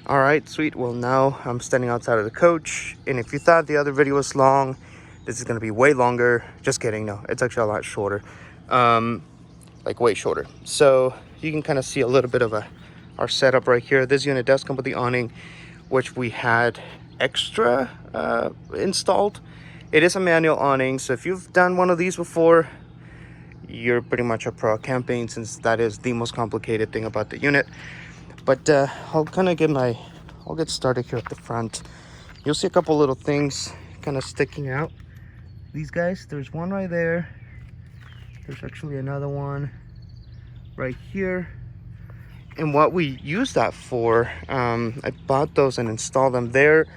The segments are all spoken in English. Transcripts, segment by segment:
All right, sweet. Well, now I'm standing outside of the coach, and if you thought the other video was long, this is going to be way longer. Just kidding. No, it's actually a lot shorter, like way shorter. So you can kind of see a little bit of our setup right here. This unit does come with the awning, which we had extra installed. It is a manual awning, so if you've done one of these before, you're pretty much a pro at camping, since that is the most complicated thing about the unit. But I'll get started here at the front. You'll see a couple little things kind of sticking out. These guys, there's one right there. There's actually another one right here. And what we use that for, I bought those and installed them there.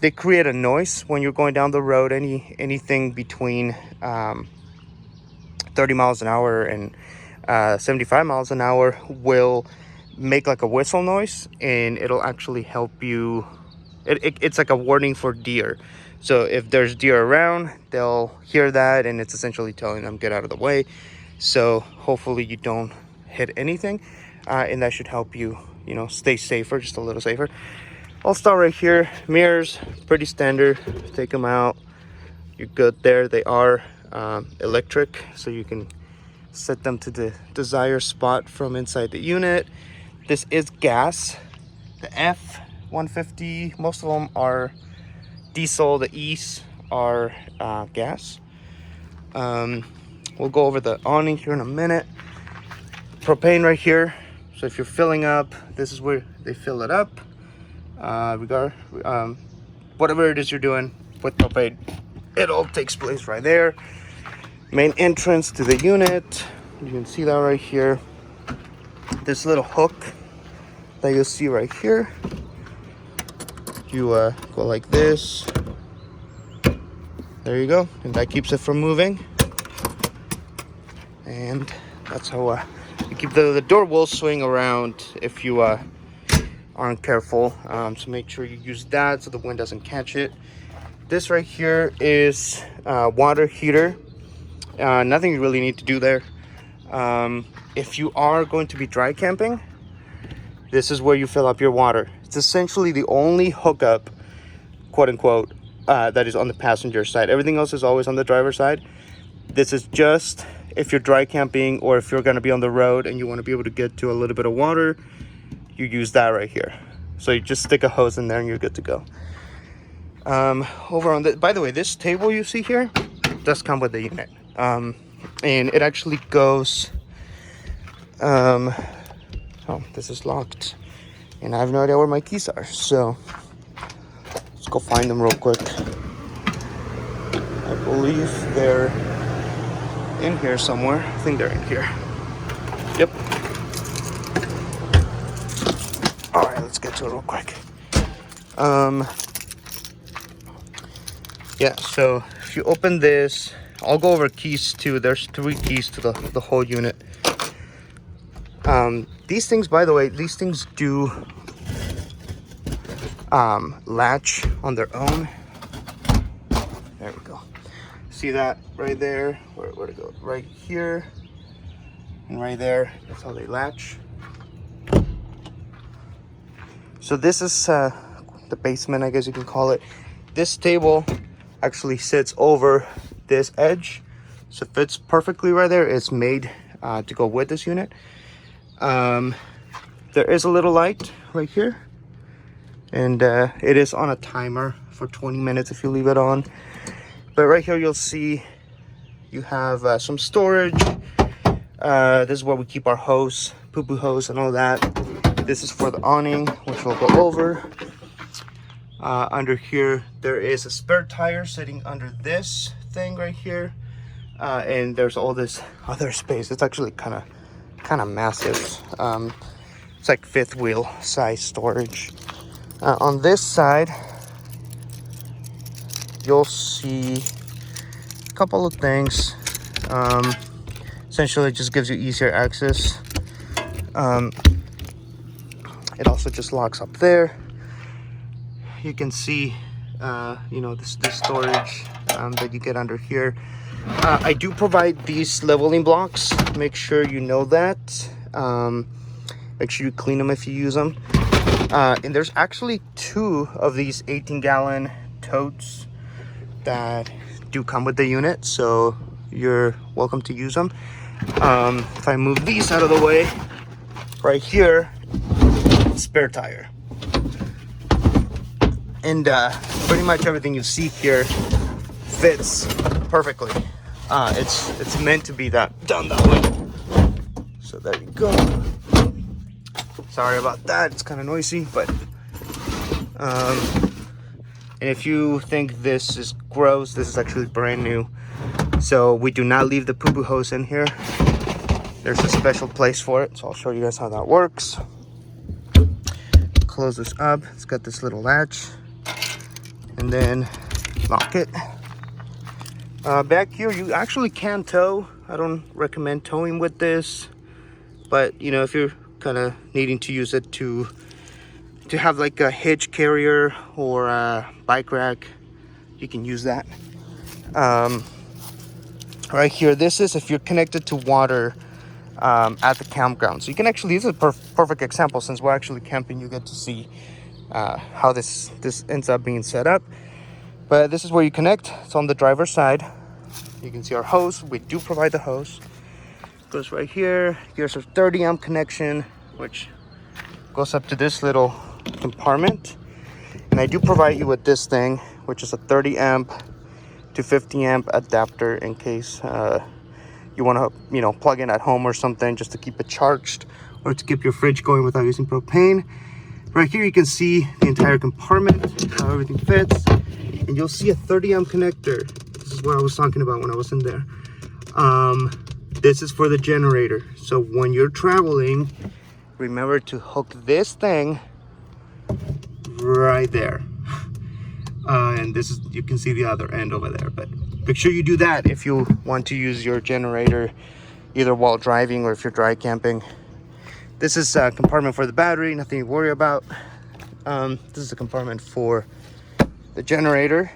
They create a noise when you're going down the road. Anything between 30 miles an hour and 75 miles an hour will make like a whistle noise, and it'll actually help you. It's like a warning for deer. So if there's deer around, they'll hear that, and it's essentially telling them get out of the way. So hopefully you don't hit anything, and that should help you, stay safer, just a little safer. I'll start right here. Mirrors, pretty standard. Take them out, you're good there. They are electric, so you can set them to the desired spot from inside the unit. This is gas. The F-150, most of them are diesel. The E's are gas. We'll go over the awning here in a minute. Propane right here. So if you're filling up, this is where they fill it up. Whatever it is you're doing with propane, it all takes place right there. Main entrance to the unit, you can see that right here. This little hook that you'll see right here, you go like this, there you go, and that keeps it from moving. And that's how you keep the door will swing around if you aren't careful. So make sure you use that so the wind doesn't catch it. This right here is water heater. Nothing you really need to do there. If you are going to be dry camping, this is where you fill up your water. It's essentially the only hookup, quote unquote, that is on the passenger side. Everything else is always on the driver's side. This is just if you're dry camping, or if you're going to be on the road and you want to be able to get to a little bit of water, you use that right here. So you just stick a hose in there and you're good to go. Over on the, by the way, this table you see here does come with the unit. And it actually goes, oh, this is locked and I have no idea where my keys are, so let's go find them real quick. I believe they're in here somewhere. I think they're in here. Yep. All right, let's get to it real quick. Yeah, so if you open this, I'll go over keys too. There's 3 keys to the whole unit. These things, by the way, these things do latch on their own. There we go. See that right there? Where to go? Right here and right there. That's how they latch. So this is the basement, I guess you can call it. This table actually sits over this edge, so it fits perfectly right there. It's made to go with this unit. There is a little light right here, and it is on a timer for 20 minutes if you leave it on. But right here you'll see you have some storage. This is where we keep our hose, poo-poo hose and all that. This is for the awning, which we'll go over. Under here there is a spare tire sitting under this thing right here, and there's all this other space. It's actually kind of massive. It's like 5th wheel size storage. On this side you'll see a couple of things. Essentially it just gives you easier access. It also just locks up there. You can see this storage that you get under here. I do provide these leveling blocks. Make sure you know that. Make sure you clean them if you use them. And there's actually 2 of these 18-gallon totes that do come with the unit, so you're welcome to use them. If I move these out of the way, right here, spare tire. And pretty much everything you see here fits perfectly. It's meant to be done that way. So there you go. Sorry about that, it's kind of noisy, but and if you think this is gross, this is actually brand new. So we do not leave the poo-poo hose in here. There's a special place for it, so I'll show you guys how that works. Close this up. It's got this little latch, and then lock it. Back here, you actually can tow. I don't recommend towing with this, but you know, if you're kind of needing to use it to have like a hitch carrier or a bike rack, you can use that. Right here, this is if you're connected to water at the campground. So you can actually, this is a perfect example. Since we're actually camping, you get to see how this ends up being set up. But this is where you connect. It's on the driver's side. You can see our hose. We do provide the hose. Goes right here. Here's our 30 amp connection, which goes up to this little compartment. And I do provide you with this thing, which is a 30 amp to 50 amp adapter in case you want to, you know, plug in at home or something, just to keep it charged or to keep your fridge going without using propane. Right here you can see the entire compartment, how everything fits, and you'll see a 30 amp connector. This is what I was talking about when I was in there. This is for the generator. So when you're traveling, remember to hook this thing right there. And this is, you can see the other end over there, but make sure you do that if you want to use your generator either while driving or if you're dry camping. This is a compartment for the battery, nothing to worry about. This is a compartment for the generator.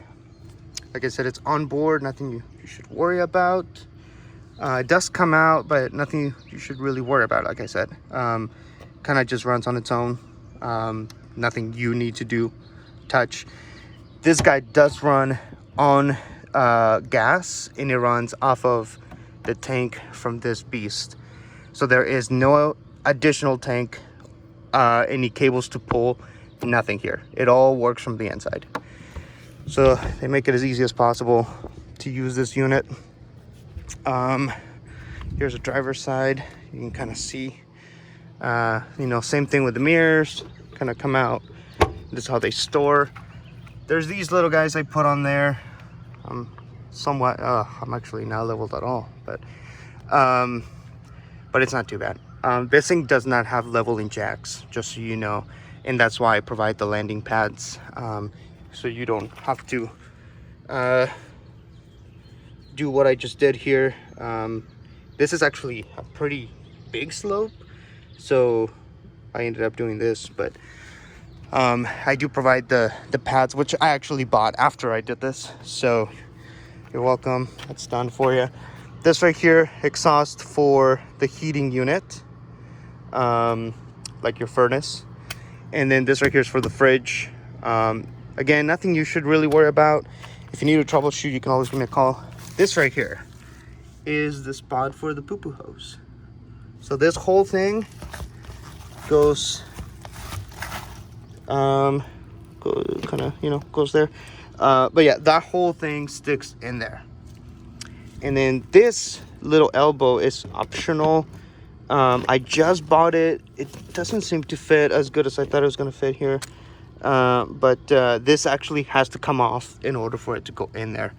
Like I said, it's on board, nothing you should worry about. It does come out, but nothing you should really worry about. Like I said, kind of just runs on its own. Nothing you need to touch. This guy does run on gas, and it runs off of the tank from this beast. So there is no additional tank, any cables to pull, nothing here. It all works from the inside. So they make it as easy as possible to use this unit. Here's a driver's side. You can kind of see, you know, same thing with the mirrors, kind of come out. This is how they store. There's these little guys I put on there. I'm actually not leveled at all, but it's not too bad. This thing does not have leveling jacks, just so you know, and that's why I provide the landing pads, so you don't have to do what I just did here. This is actually a pretty big slope, so I ended up doing this, but I do provide the pads, which I actually bought after I did this, so you're welcome. That's done for you. This right here, exhaust for the heating unit, like your furnace, and then this right here is for the fridge. Again, nothing you should really worry about. If you need to troubleshoot, you can always give me a call. This right here is the spot for the poo-poo hose. So this whole thing goes kind of, you know, goes there, but yeah, that whole thing sticks in there. And then this little elbow is optional. I just bought it. It doesn't seem to fit as good as I thought it was going to fit here, but this actually has to come off in order for it to go in there.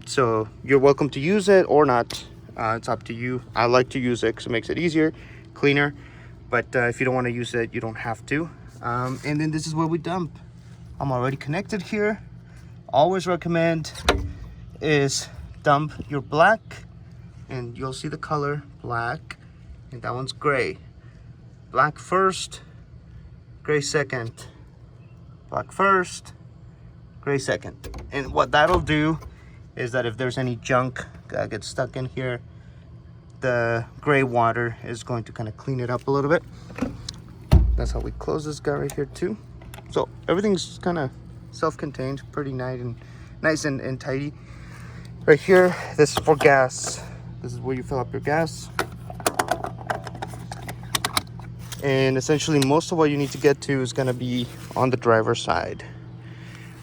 So you're welcome to use it or not. It's up to you. I like to use it because it makes it easier, cleaner, but if you don't want to use it, you don't have to. And then this is where we dump. I'm already connected here. Always recommend is dump your black, and you'll see the color black, and that one's gray. Black first, gray second. Black first, gray second. And what that'll do is that if there's any junk that gets stuck in here, the gray water is going to kind of clean it up a little bit. That's how we close this guy right here too. So everything's kind of self-contained, pretty nice and tidy. Right here, this is for gas. This is where you fill up your gas. And essentially most of what you need to get to is going to be on the driver's side.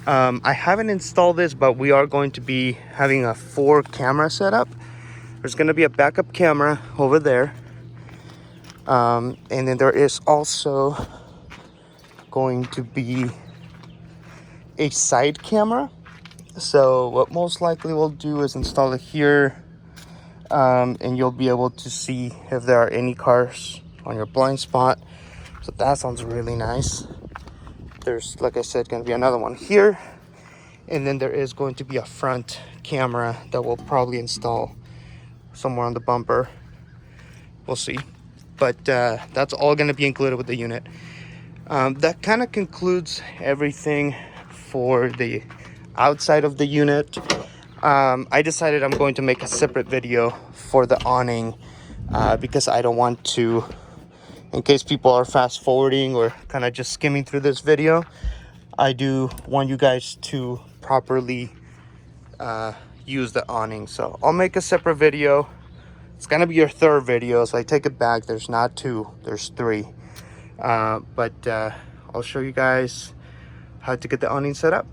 I haven't installed this, but we are going to be having a 4 camera setup. There's going to be a backup camera over there. And then there is also going to be a side camera. So what most likely we'll do is install it here, and you'll be able to see if there are any cars on your blind spot. So that sounds really nice. There's, like I said, going to be another one here, and then there is going to be a front camera that we'll probably install somewhere on the bumper. We'll see, but that's all going to be included with the unit. That kind of concludes everything for the outside of the unit. I decided I'm going to make a separate video for the awning, because I don't want to, in case people are fast forwarding or kind of just skimming through this video, I do want you guys to properly use the awning. So I'll make a separate video. It's gonna be your 3rd video, so I take it back. There's not 2, there's 3. But I'll show you guys how to get the awning set up.